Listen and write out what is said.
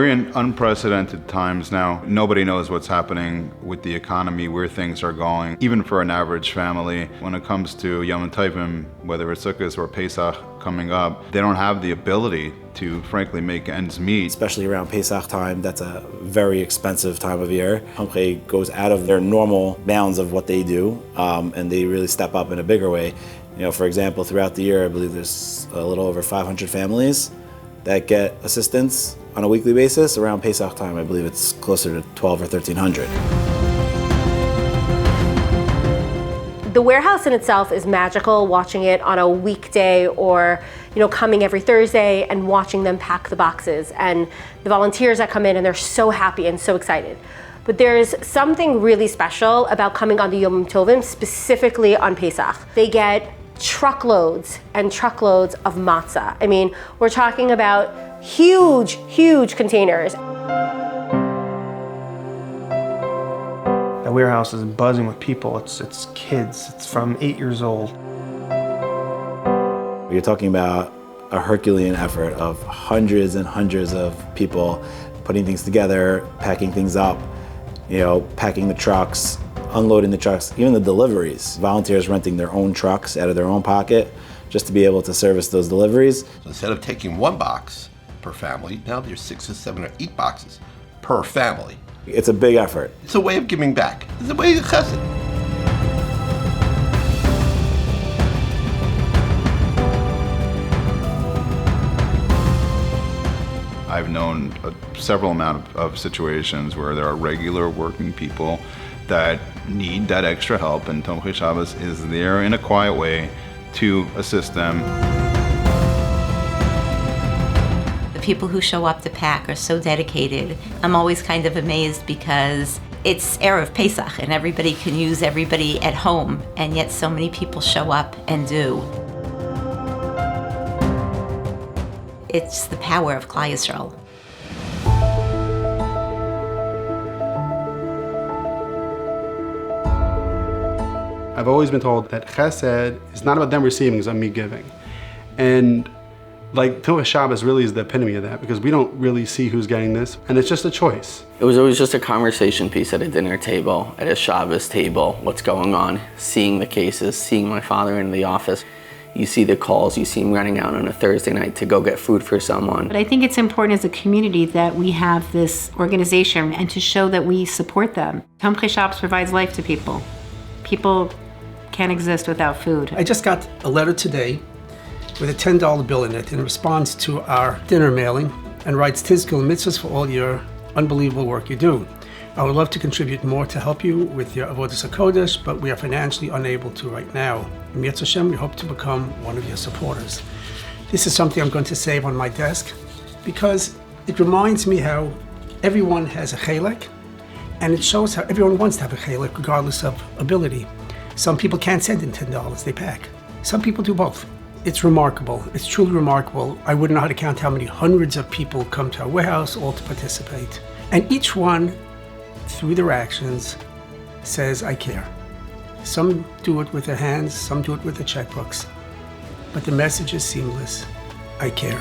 We're in unprecedented times now. Nobody knows what's happening with the economy, where things are going, even for an average family. When it comes to Yom Tovim, whether it's Sukkot or Pesach coming up, they don't have the ability to, frankly, make ends meet. Especially around Pesach time, that's a very expensive time of year. Tomche goes out of their normal bounds of what they do, and they really step up in a bigger way. You know, for example, throughout the year, I believe there's a little over 500 families that get assistance on a weekly basis. Around Pesach time, I believe it's closer to 12 or 1,300. The warehouse in itself is magical, watching it on a weekday or, coming every Thursday and watching them pack the boxes, and the volunteers that come in and they're so happy and so excited. But there's something really special about coming on the Yom Tovim, specifically on Pesach. They get truckloads and truckloads of matzah. I mean, we're talking about huge, huge containers. The warehouse is buzzing with people. It's kids. It's from 8 years old. You're talking about a Herculean effort of hundreds and hundreds of people putting things together, packing things up, packing the trucks, unloading the trucks, even the deliveries. Volunteers renting their own trucks out of their own pocket just to be able to service those deliveries. So instead of taking one box per family, now there's 6 or 7 or 8 boxes per family. It's a big effort. It's a way of giving back. It's a way of chesed. I've known several amount of situations where there are regular working people that need that extra help, and Tomche Shabbos is there in a quiet way to assist them. The people who show up to pack are so dedicated. I'm always kind of amazed because it's Erev Pesach and everybody can use everybody at home, and yet so many people show up and do. It's the power of Klal Yisrael. I've always been told that chesed is not about them receiving, it's about me giving. And Tomche Shabbos really is the epitome of that, because we don't really see who's getting this, and it's just a choice. It was always just a conversation piece at a dinner table, at a Shabbos table, what's going on, seeing the cases, seeing my father in the office. You see the calls, you see him running out on a Thursday night to go get food for someone. But I think it's important as a community that we have this organization and to show that we support them. Tomche Shabbos provides life to people. People can't exist without food. I just got a letter today with a $10 bill in it in response to our dinner mailing, and writes, Tizkil mitzvahs for all your unbelievable work you do. I would love to contribute more to help you with your Avodas HaKodesh, but we are financially unable to right now. In Yetz Hashem, we hope to become one of your supporters. This is something I'm going to save on my desk because it reminds me how everyone has a chelek, and it shows how everyone wants to have a chelek regardless of ability. Some people can't send in $10, they pack. Some people do both. It's remarkable. It's truly remarkable. I wouldn't know how to count how many hundreds of people come to our warehouse all to participate. And each one, through their actions, says, I care. Some do it with their hands, some do it with their checkbooks. But the message is seamless. I care.